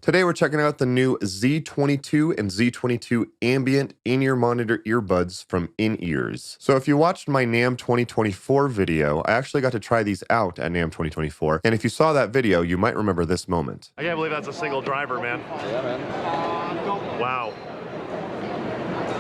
Today we're checking out the new Z22 and Z22 Ambient in-ear monitor earbuds from In Earz. So if you watched my NAMM 2024 video, I actually got to try these out at NAMM 2024. And if you saw that video, you might remember this moment. I can't believe that's a single driver, man. Yeah, man. Wow.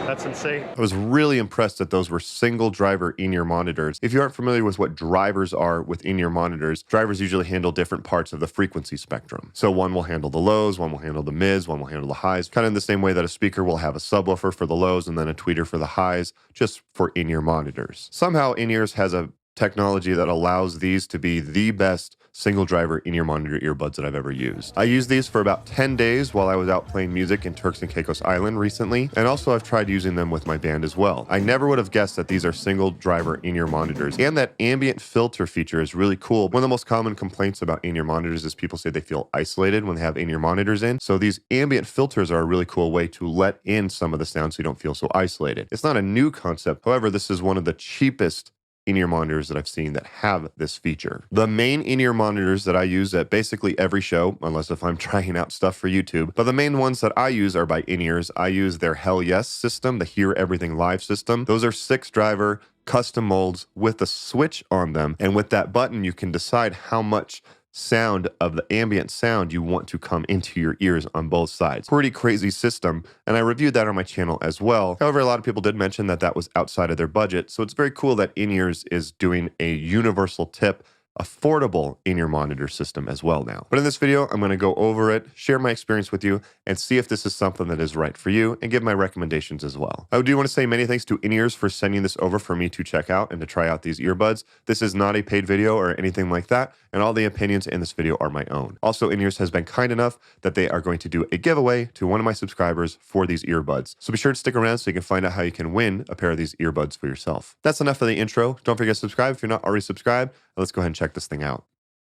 That's insane. I was really impressed that those were single driver in-ear monitors. If you aren't familiar with what drivers are with in-ear monitors, drivers usually handle different parts of the frequency spectrum. So one will handle the lows, one will handle the mids, one will handle the highs, kind of in the same way that a speaker will have a subwoofer for the lows and then a tweeter for the highs, just for in-ear monitors. Somehow In Earz has a technology that allows these to be the best single driver in-ear monitor earbuds that I've ever used. I used these for about 10 days while I was out playing music in Turks and Caicos Island recently, and also I've tried using them with my band as well. I never would have guessed that these are single driver in-ear monitors, and that ambient filter feature is really cool. One of the most common complaints about in-ear monitors is people say they feel isolated when they have in-ear monitors in, so these ambient filters are a really cool way to let in some of the sound so you don't feel so isolated. It's not a new concept, however, this is one of the cheapest in-ear monitors that I've seen that have this feature. The main in-ear monitors that I use at basically every show, unless if I'm trying out stuff for YouTube, but the main ones that I use are by In Earz. I use their H.E.L.YES system, the Hear Everything Live system. Those are 6-driver custom molds with a switch on them, and with that button you can decide how much sound of the ambient sound you want to come into your ears on both sides. Pretty crazy system, and I reviewed that on my channel as well. However, a lot of people did mention that that was outside of their budget, so it's very cool that In Earz is doing a universal tip affordable in-ear monitor system as well now. But in this video, I'm going to go over it, share my experience with you, and see if this is something that is right for you, and give my recommendations as well. I do want to say many thanks to In Earz for sending this over for me to check out and to try out these earbuds. This is not a paid video or anything like that, and all the opinions in this video are my own. Also, In Earz has been kind enough that they are going to do a giveaway to one of my subscribers for these earbuds. So be sure to stick around so you can find out how you can win a pair of these earbuds for yourself. That's enough for the intro. Don't forget to subscribe if you're not already subscribed. Let's go ahead and check this thing out.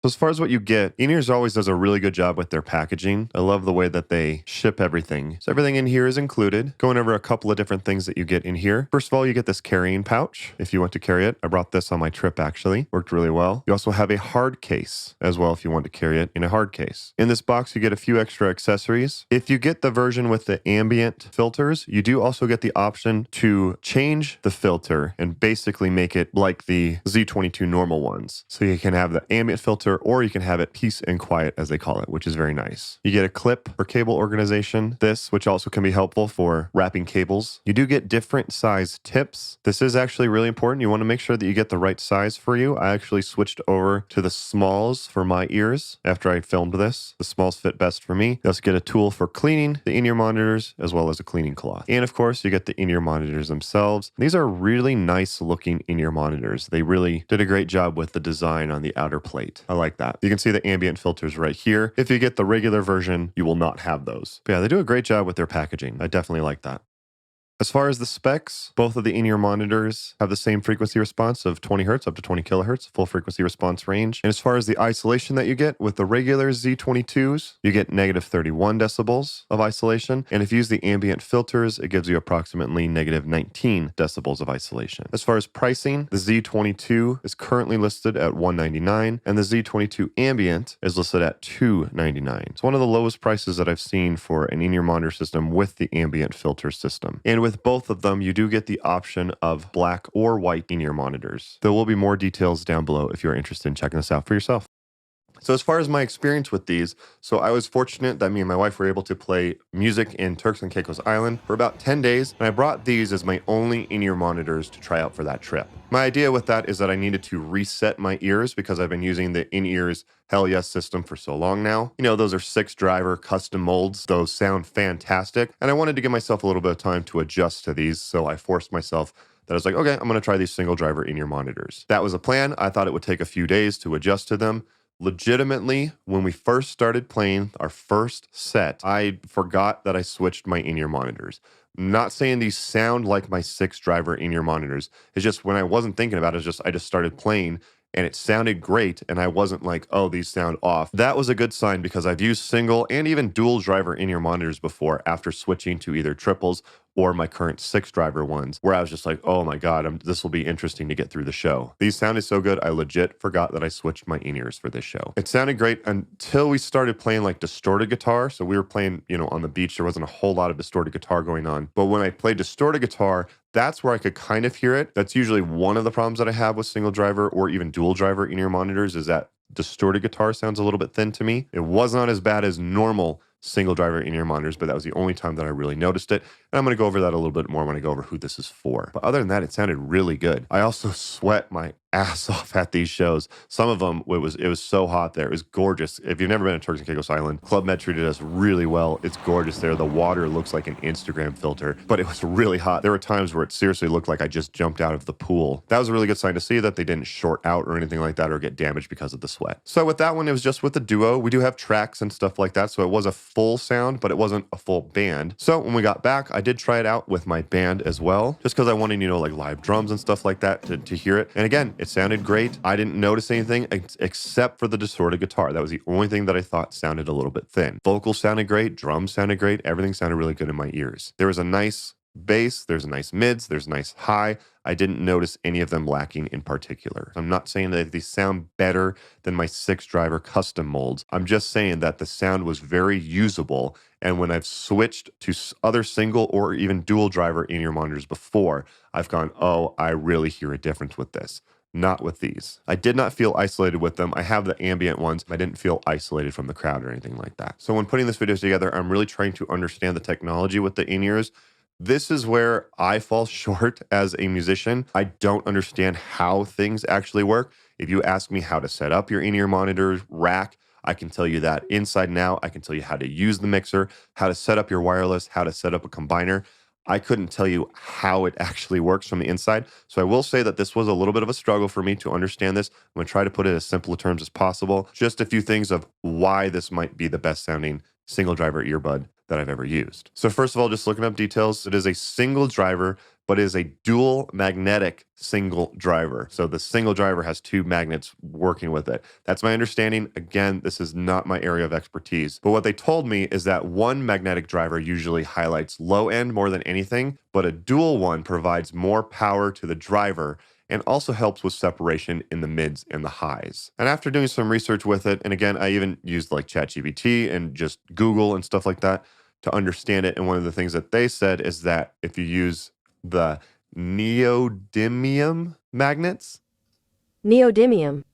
So as far as what you get, In Earz always does a really good job with their packaging. I love the way that they ship everything. So everything in here is included. Going over a couple of different things that you get in here. First of all, you get this carrying pouch if you want to carry it. I brought this on my trip actually. Worked really well. You also have a hard case as well if you want to carry it in a hard case. In this box, you get a few extra accessories. If you get the version with the ambient filters, you do also get the option to change the filter and basically make it like the Z22 normal ones. So you can have the ambient filter, or you can have it peace and quiet as they call it, which is very nice. You get a clip for cable organization, this, which also can be helpful for wrapping cables. You do get different size tips. This is actually really important. You want to make sure that you get the right size for you. I actually switched over to the smalls for my ears after I filmed this. The smalls fit best for me. You also get a tool for cleaning the in-ear monitors as well as a cleaning cloth. And of course, you get the in-ear monitors themselves. These are really nice looking in-ear monitors. They really did a great job with the design on the outer plate. I like that. You can see the ambient filters right here. If you get the regular version, you will not have those. But yeah, they do a great job with their packaging. I definitely like that. As far as the specs, both of the in-ear monitors have the same frequency response of 20 Hz up to 20 kHz, full frequency response range. And as far as the isolation that you get with the regular Z22s, you get negative 31 decibels of isolation. And if you use the ambient filters, it gives you approximately negative 19 decibels of isolation. As far as pricing, the Z22 is currently listed at $199, and the Z22 Ambient is listed at $299. It's one of the lowest prices that I've seen for an in-ear monitor system with the ambient filter system. And with both of them, you do get the option of black or white in-ear monitors. There will be more details down below if you're interested in checking this out for yourself. So as far as my experience with these, so I was fortunate that me and my wife were able to play music in Turks and Caicos Island for about 10 days, and I brought these as my only in-ear monitors to try out for that trip. My idea with that is that I needed to reset my ears because I've been using the In Earz H.E.L.YES system for so long now. You know, those are 6-driver custom molds. Those sound fantastic, and I wanted to give myself a little bit of time to adjust to these, so I forced myself that I was like, okay, I'm going to try these single driver in-ear monitors. That was the plan. I thought it would take a few days to adjust to them. Legitimately, when we first started playing our first set, I forgot that I switched my in-ear monitors. I'm not saying these sound like my 6-driver in-ear monitors. It's just when I wasn't thinking about it, I just started playing and it sounded great, and I wasn't like, oh, these sound off. That was a good sign because I've used single and even dual driver in-ear monitors before after switching to either triples or my current 6-driver ones, where I was just like, oh my God, this will be interesting to get through the show. These sounded so good, I legit forgot that I switched my in-ears for this show. It sounded great until we started playing like distorted guitar. So we were playing, on the beach. There wasn't a whole lot of distorted guitar going on. But when I played distorted guitar, that's where I could kind of hear it. That's usually one of the problems that I have with single driver or even dual driver in-ear monitors, is that distorted guitar sounds a little bit thin to me. It was not as bad as normal single driver in-ear monitors, but that was the only time that I really noticed it. And I'm going to go over that a little bit more when I go over who this is for. But other than that, it sounded really good. I also sweat my ass off at these shows. Some of them, it was so hot there. It was gorgeous. If you've never been to Turks and Caicos Island, Club Med treated us really well. It's gorgeous there. The water looks like an Instagram filter, but it was really hot. There were times where it seriously looked like I just jumped out of the pool. That was a really good sign to see, that they didn't short out or anything like that or get damaged because of the sweat. So with that one, it was just with the duo. We do have tracks and stuff like that, so it was a full sound, but it wasn't a full band. So when we got back, I did try it out with my band as well, just because I wanted, like live drums and stuff like that to hear it. And again, it sounded great. I didn't notice anything except for the distorted guitar. That was the only thing that I thought sounded a little bit thin. Vocals sounded great. Drums sounded great. Everything sounded really good in my ears. There was a nice bass, there's a nice mids, there's a nice high. I didn't notice any of them lacking in particular. I'm not saying that these sound better than my 6-driver custom molds. I'm just saying that the sound was very usable. And when I've switched to other single or even dual driver in-ear monitors before, I've gone, oh, I really hear a difference with this. Not with these. I did not feel isolated with them. I have the ambient ones. I didn't feel isolated from the crowd or anything like that. So when putting this video together, I'm really trying to understand the technology with the in-ears. This is where I fall short as a musician. I don't understand how things actually work. If you ask me how to set up your in-ear monitor rack, I can tell you that inside and out. I can tell you how to use the mixer, how to set up your wireless, how to set up a combiner. I couldn't tell you how it actually works from the inside. So I will say that this was a little bit of a struggle for me to understand this. I'm going to try to put it as simple terms as possible. Just a few things of why this might be the best sounding single driver earbud that I've ever used. So first of all, just looking up details, it is a single driver, but it is a dual magnetic single driver. So the single driver has 2 magnets working with it. That's my understanding. Again, this is not my area of expertise. But what they told me is that one magnetic driver usually highlights low end more than anything, but a dual one provides more power to the driver and also helps with separation in the mids and the highs. And after doing some research with it, and again, I even used like ChatGPT and just Google and stuff like that to understand it. And one of the things that they said is that if you use the neodymium magnets. Neodymium.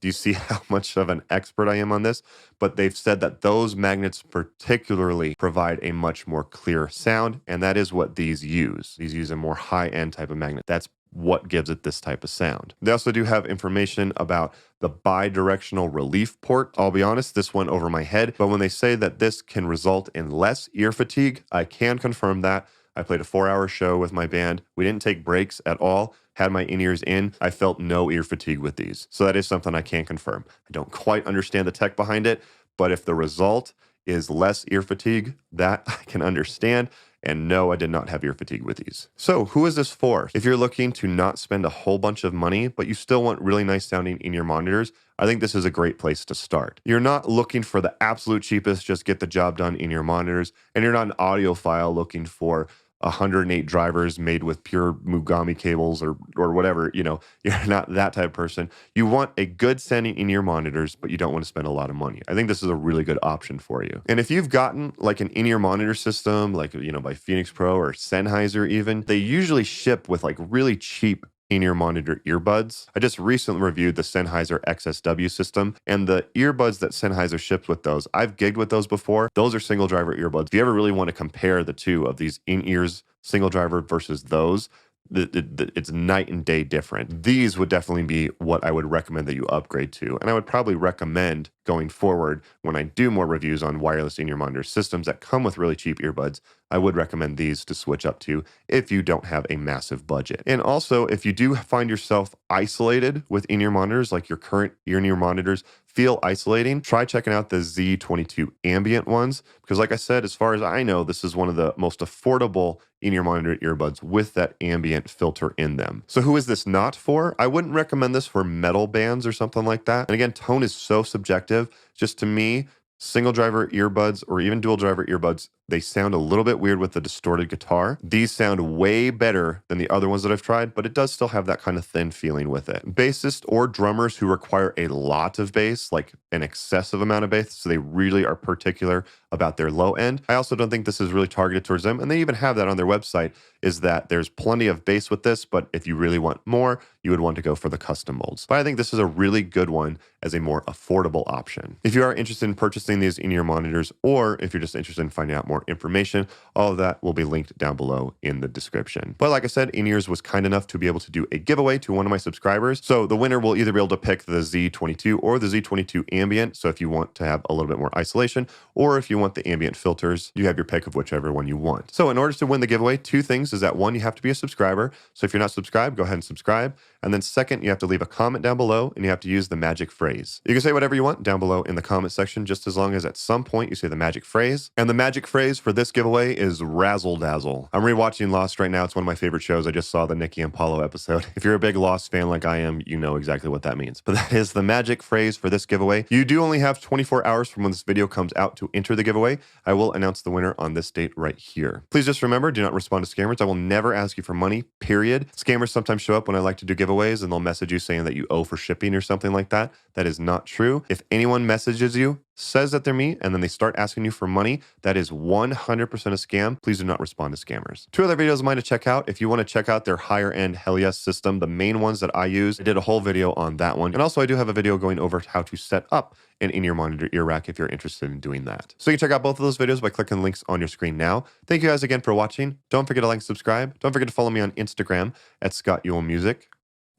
Do you see how much of an expert I am on this? But they've said that those magnets particularly provide a much more clear sound, and that is what these use. These use a more high-end type of magnet. That's what gives it this type of sound. They also do have information about the bi-directional relief port. I'll be honest, this went over my head, but when they say that this can result in less ear fatigue, I can confirm that. I played a 4-hour show with my band. We didn't take breaks at all. Had my in-ears in. I felt no ear fatigue with these. So that is something I can confirm. I don't quite understand the tech behind it, but if the result is less ear fatigue, that I can understand. And no, I did not have ear fatigue with these. So who is this for? If you're looking to not spend a whole bunch of money, but you still want really nice sounding in-ear monitors, I think this is a great place to start. You're not looking for the absolute cheapest, just get the job done in-ear monitors, and you're not an audiophile looking for 108 drivers made with pure Mugami cables or whatever, you're not that type of person. You want a good sounding in-ear monitors, but you don't want to spend a lot of money. I think this is a really good option for you. And if you've gotten like an in-ear monitor system, like, by Phoenix Pro or Sennheiser even, they usually ship with like really cheap in-ear monitor earbuds. I just recently reviewed the Sennheiser XSW system, and the earbuds that Sennheiser ships with those, I've gigged with those before. Those are single driver earbuds. If you ever really want to compare the two of these in-ears single driver versus those, it's night and day different. These would definitely be what I would recommend that you upgrade to. And I would probably recommend going forward, when I do more reviews on wireless in-ear monitor systems that come with really cheap earbuds, I would recommend these to switch up to if you don't have a massive budget. And also, if you do find yourself isolated with in-ear monitors, like your current in-ear monitors feel isolating, try checking out the Z22 Ambient ones. Because like I said, as far as I know, this is one of the most affordable in-ear monitor earbuds with that ambient filter in them. So who is this not for? I wouldn't recommend this for metal bands or something like that. And again, tone is so subjective. Just to me, single driver earbuds or even dual driver earbuds, They sound a little bit weird with the distorted guitar. These sound way better than the other ones that I've tried, but it does still have that kind of thin feeling with it. Bassists or drummers who require a lot of bass, like an excessive amount of bass, so they really are particular about their low end. I also don't think this is really targeted towards them, and they even have that on their website, is that there's plenty of bass with this, but if you really want more, you would want to go for the custom molds. But I think this is a really good one as a more affordable option. If you are interested in purchasing these in-ear monitors, or if you're just interested in finding out more information, all of that will be linked down below in the description. But like I said, InEarz was kind enough to be able to do a giveaway to one of my subscribers. So the winner will either be able to pick the Z22 or the Z22 Ambient. So if you want to have a little bit more isolation, or if you want the ambient filters, you have your pick of whichever one you want. So in order to win the giveaway, two things is that one, you have to be a subscriber. So if you're not subscribed, go ahead and subscribe. And then second, you have to leave a comment down below and you have to use the magic phrase. You can say whatever you want down below in the comment section, just as long as at some point you say the magic phrase. And the magic phrase for this giveaway is razzle dazzle. I'm rewatching Lost right now. It's one of my favorite shows. I just saw the Nikki and Paulo episode. If you're a big Lost fan like I am, you know exactly what that means. But that is the magic phrase for this giveaway. You do only have 24 hours from when this video comes out to enter the giveaway. I will announce the winner on this date right here. Please just remember, do not respond to scammers. I will never ask you for money, period. Scammers sometimes show up when I like to do giveaways and they'll message you saying that you owe for shipping or something like that. That is not true. If anyone messages you, says that they're me, and then they start asking you for money, that is 100% a scam. Please do not respond to scammers. Two other videos of mine to check out. If you want to check out their higher end H.E.L.YES system, the main ones that I use, I did a whole video on that one. And also I do have a video going over how to set up an in-ear monitor ear rack if you're interested in doing that. So you can check out both of those videos by clicking the links on your screen now. Thank you guys again for watching. Don't forget to like and subscribe. Don't forget to follow me on Instagram at ScottYuleMusic.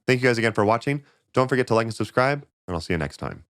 Thank you guys again for watching. Don't forget to like and subscribe, and I'll see you next time.